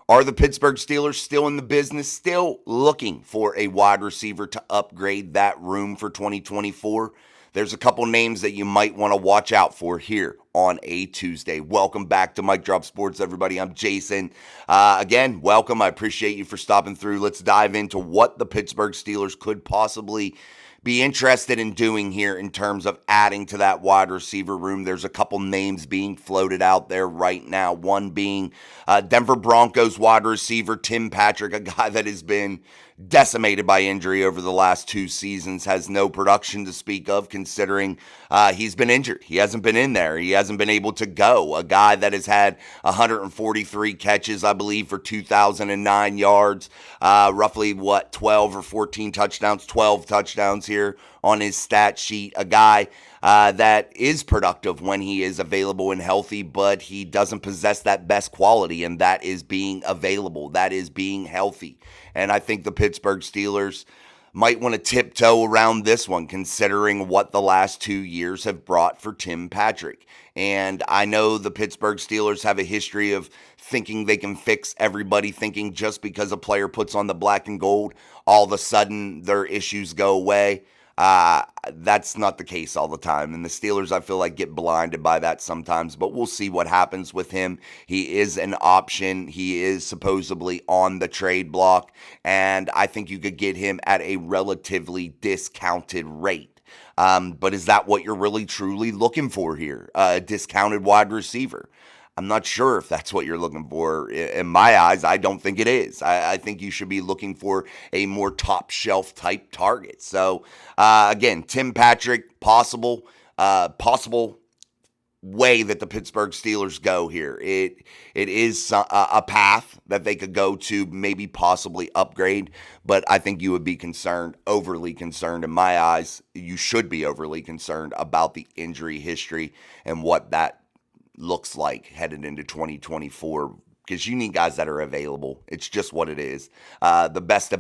Are the Pittsburgh Steelers still in the business, still looking for a wide receiver to upgrade that room for 2024? There's a couple names that you might want to watch out for here on a Tuesday. Welcome back to Mike Drop Sports, everybody. I'm Jason. Again, welcome. I appreciate you for stopping through. Let's dive into what the Pittsburgh Steelers could possibly be interested in doing here in terms of adding to that wide receiver room. There's a couple names being floated out there right now. One being Denver Broncos wide receiver Tim Patrick, a guy that has been decimated by injury over the last 2 seasons, has no production to speak of considering he's been injured. He hasn't been in there. He hasn't been able to go. A guy that has had 143 catches, I believe, for 2,009 yards, roughly 12 or 14 touchdowns, 12 touchdowns here on his stat sheet. A guy that is productive when he is available and healthy, but he doesn't possess that best quality, and that is being available. That is being healthy. And I think the Pittsburgh Steelers might want to tiptoe around this one, considering what the last 2 years have brought for Tim Patrick. And I know the Pittsburgh Steelers have a history of thinking they can fix everybody, thinking just because a player puts on the black and gold, all of a sudden their issues go away. That's not the case all the time. And the Steelers, I feel like, get blinded by that sometimes, but we'll see what happens with him. He is an option. He is supposedly on the trade block, and I think you could get him at a relatively discounted rate. But is that what you're really truly looking for here? A discounted wide receiver? I'm not sure if that's what you're looking for. In my eyes, I don't think it is. I think you should be looking for a more top shelf type target. So again, Tim Patrick, possible way that the Pittsburgh Steelers go here. It is a path that they could go to, maybe possibly upgrade, but I think you would be overly concerned in my eyes. You should be overly concerned about the injury history and what that looks like headed into 2024, because you need guys that are available. It's just what it is. The best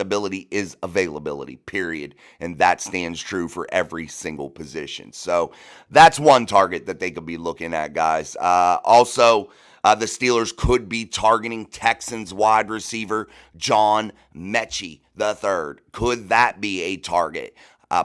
ability is availability, period. And that stands true for every single position. So that's one target that they could be looking at, guys. Also, the Steelers could be targeting Texans wide receiver John Mechie III. Could that be a target?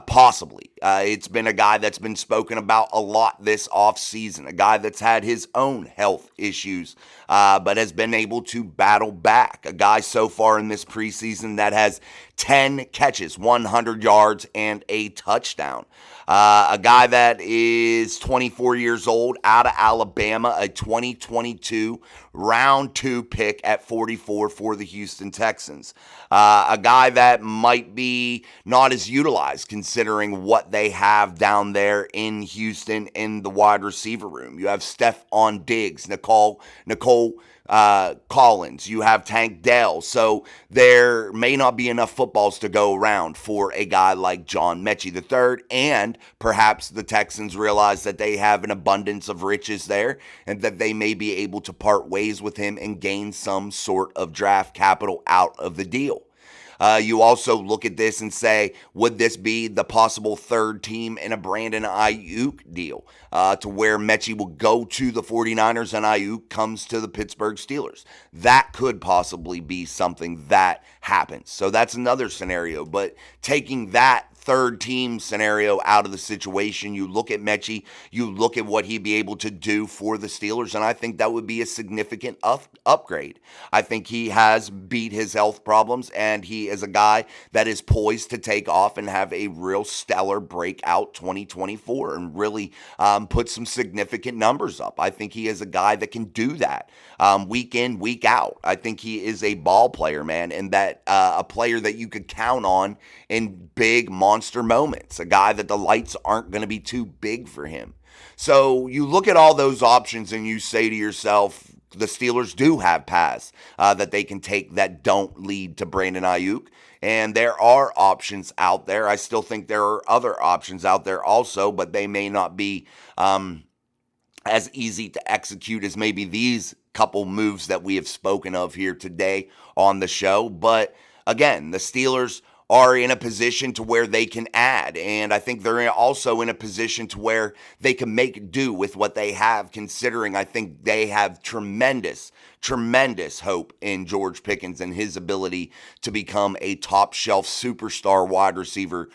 Possibly. It's been a guy that's been spoken about a lot this offseason, a guy that's had his own health issues, but has been able to battle back. A guy so far in this preseason that has 10 catches, 100 yards, and a touchdown. A guy that is 24 years old, out of Alabama, a 2022 round 2 pick at 44 for the Houston Texans. A guy that might be not as utilized considering what they have down there in Houston in the wide receiver room. You have Stephon Diggs, Nicole Collins, you have Tank Dell. So there may not be enough footballs to go around for a guy like John Mechie III, and perhaps the Texans realize that they have an abundance of riches there and that they may be able to part ways with him and gain some sort of draft capital out of the deal. You also look at this and say, would this be the possible third team in a Brandon Aiyuk deal to where Mechie will go to the 49ers and Aiyuk comes to the Pittsburgh Steelers? That could possibly be something that happens. So that's another scenario. But taking that third team scenario out of the situation, you look at Mechie, you look at what he'd be able to do for the Steelers, and I think that would be a significant upgrade. I think he has beat his health problems, and he is a guy that is poised to take off and have a real stellar breakout 2024 and really put some significant numbers up. I think he is a guy that can do that week in, week out. I think he is a ball player, man, and that a player that you could count on in big monster moments, a guy that the lights aren't going to be too big for him. So you look at all those options and you say to yourself, the Steelers do have paths that they can take that don't lead to Brandon Aiyuk. And there are options out there. I still think there are other options out there also, but they may not be as easy to execute as maybe these couple moves that we have spoken of here today on the show. But again, the Steelers are in a position to where they can add. And I think they're also in a position to where they can make do with what they have, considering I think they have tremendous hope in George Pickens and his ability to become a top shelf superstar wide receiver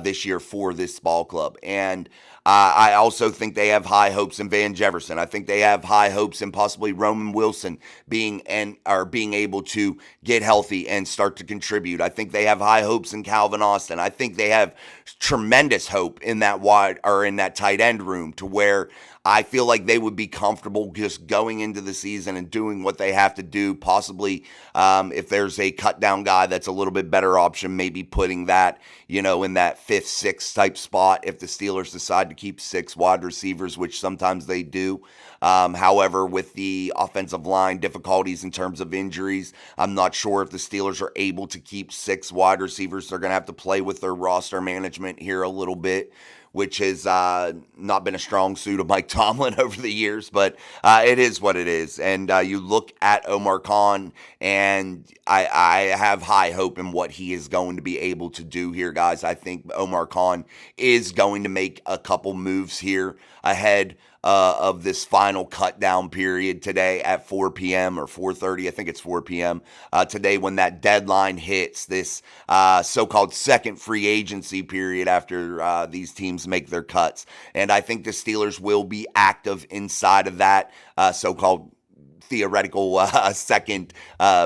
this year for this ball club. And I also think they have high hopes in Van Jefferson. I think they have high hopes in possibly Roman Wilson being able to get healthy and start to contribute. I think they have high hopes in Calvin Austin. I think they have tremendous hope in that tight end room, to where I feel like they would be comfortable just going into the season and doing what they have to do. Possibly, if there's a cut down guy that's a little bit better option, maybe putting that, in that 5th, 6th type spot if the Steelers decide to keep 6 wide receivers, which sometimes they do. However, with the offensive line difficulties in terms of injuries, I'm not sure if the Steelers are able to keep 6 wide receivers. They're going to have to play with their roster management here a little bit, which has not been a strong suit of Mike Tomlin over the years, but it is what it is. And you look at Omar Khan, and I have high hope in what he is going to be able to do here, guys. I think Omar Khan is going to make a couple moves here ahead of this final cut down period today at 4 p.m. or 4:30. I think it's 4 p.m. Today, when that deadline hits, this so-called second free agency period after these teams make their cuts. And I think the Steelers will be active inside of that so-called theoretical second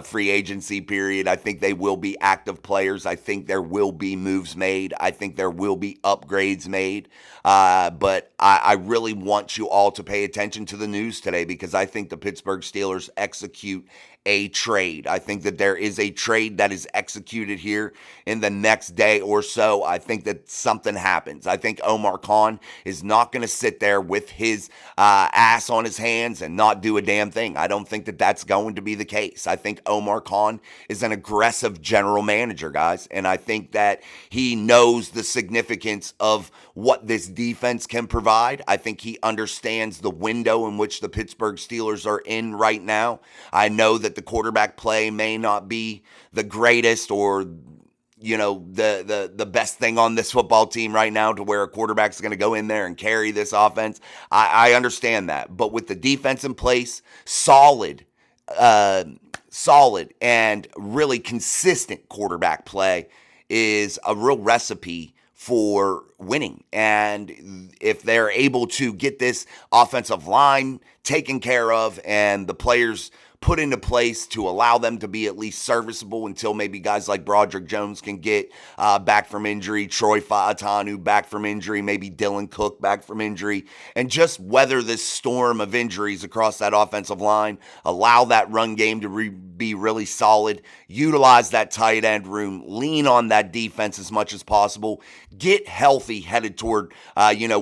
free agency period. I think they will be active players. I think there will be moves made. I think there will be upgrades made. But I really want you all to pay attention to the news today, because I think the Pittsburgh Steelers execute a trade. I think that there is a trade that is executed here in the next day or so. I think that something happens. I think Omar Khan is not going to sit there with his ass on his hands and not do a damn thing. I don't think that that's going to be the case. I think Omar Khan is an aggressive general manager, guys, and I think that he knows the significance of what this defense can provide. I think he understands the window in which the Pittsburgh Steelers are in right now. I know that the quarterback play may not be the greatest or the best thing on this football team right now, to where a quarterback's going to go in there and carry this offense. I understand that. But with the defense in place, solid and really consistent quarterback play is a real recipe for winning. And if they're able to get this offensive line taken care of and the players put into place to allow them to be at least serviceable until maybe guys like Broderick Jones can get back from injury, Troy Fautanu back from injury, maybe Dylan Cook back from injury, and just weather this storm of injuries across that offensive line, allow that run game to be really solid, utilize that tight end room, lean on that defense as much as possible, get healthy headed toward,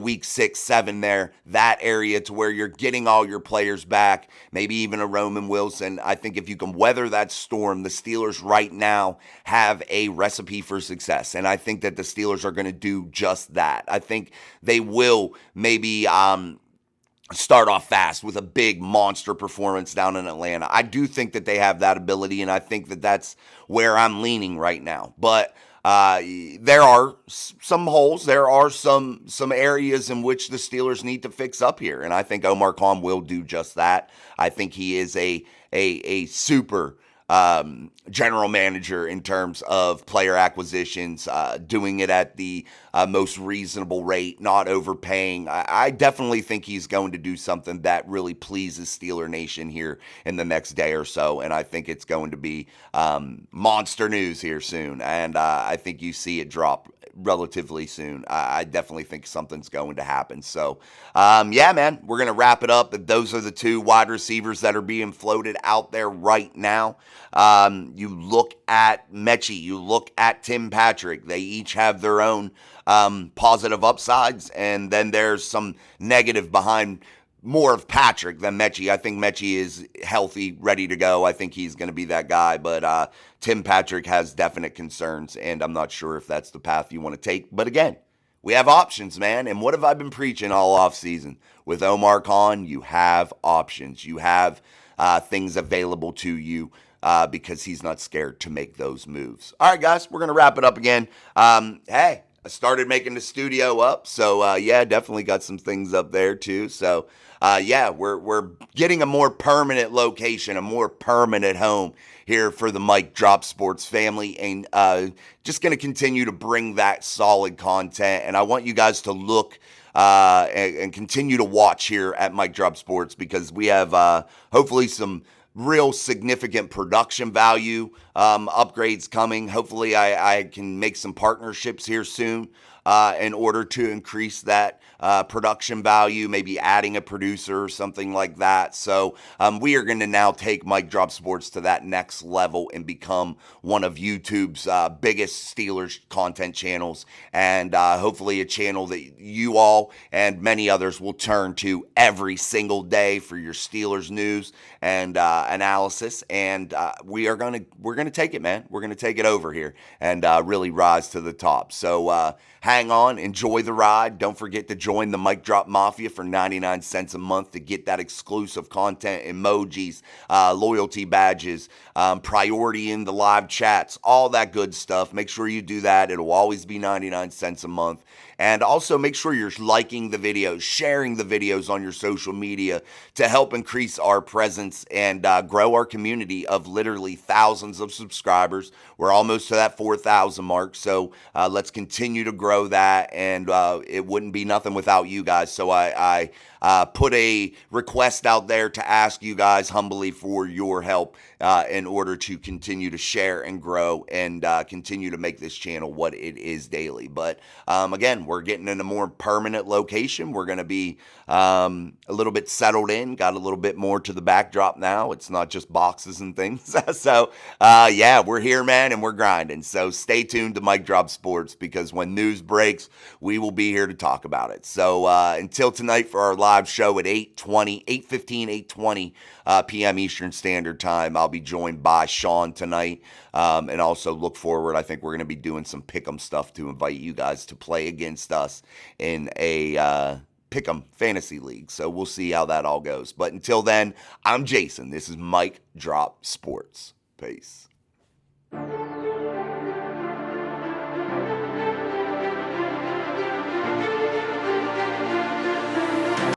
week 6, 7 there, that area, to where you're getting all your players back, maybe even a Roman Wilson. I think if you can weather that storm, the Steelers right now have a recipe for success. And I think that the Steelers are going to do just that. I think they will maybe start off fast with a big monster performance down in Atlanta. I do think that they have that ability, and I think that that's where I'm leaning right now. But there are some holes. There are some areas in which the Steelers need to fix up here, and I think Omar Khan will do just that. I think he is a super general manager in terms of player acquisitions, doing it at the most reasonable rate, not overpaying. I definitely think he's going to do something that really pleases Steeler Nation here in the next day or so, and I think it's going to be monster news here soon, and I think you see it drop relatively soon. I definitely think something's going to happen. So, yeah, man, we're going to wrap it up. Those are the 2 wide receivers that are being floated out there right now. You look at Mechie, you look at Tim Patrick. They each have their own positive upsides, and then there's some negative behind more of Patrick than Mechie. I think Mechie is healthy, ready to go. I think he's going to be that guy, but Tim Patrick has definite concerns, and I'm not sure if that's the path you want to take. But again, we have options, man, and what have I been preaching all offseason? With Omar Khan, you have options. You have things available to you because he's not scared to make those moves. All right, guys, we're going to wrap it up again. Hey, I started making the studio up, so yeah, definitely got some things up there too. So yeah, we're getting a more permanent location, a more permanent home here for the Mike Drop Sports family, and just going to continue to bring that solid content. And I want you guys to look and continue to watch here at Mike Drop Sports, because we have hopefully some real significant production value upgrades coming. Hopefully I can make some partnerships here soon in order to increase that production value, maybe adding a producer or something like that. So we are going to now take Mike Drop Sports to that next level and become one of YouTube's biggest Steelers content channels, and hopefully a channel that you all and many others will turn to every single day for your Steelers news and analysis. And we're gonna take it, man. We're gonna take it over here and really rise to the top. So hang on, enjoy the ride. Don't forget to join the Mic Drop Mafia for 99 cents a month to get that exclusive content, emojis, loyalty badges, priority in the live chats, all that good stuff. Make sure you do that. It'll always be 99 cents a month. And also make sure you're liking the videos, sharing the videos on your social media to help increase our presence and grow our community of literally thousands of subscribers. We're almost to that 4,000 mark. So let's continue to grow that. And it wouldn't be nothing without you guys. So I put a request out there to ask you guys humbly for your help in order to continue to share and grow and continue to make this channel what it is daily. But again, we're getting in a more permanent location. We're going to be a little bit settled in, got a little bit more to the backdrop now. It's not just boxes and things. So yeah, we're here, man, and we're grinding. So stay tuned to Mike Drop Sports, because when news breaks, we will be here to talk about it. So until tonight for our live show at 8:20 p.m. Eastern Standard Time, I'll be joined by Sean tonight, and also look forward. I think we're going to be doing some pick'em stuff to invite you guys to play against us in a pick'em fantasy league. So we'll see how that all goes. But until then, I'm Jason. This is Mike Drop Sports. Peace.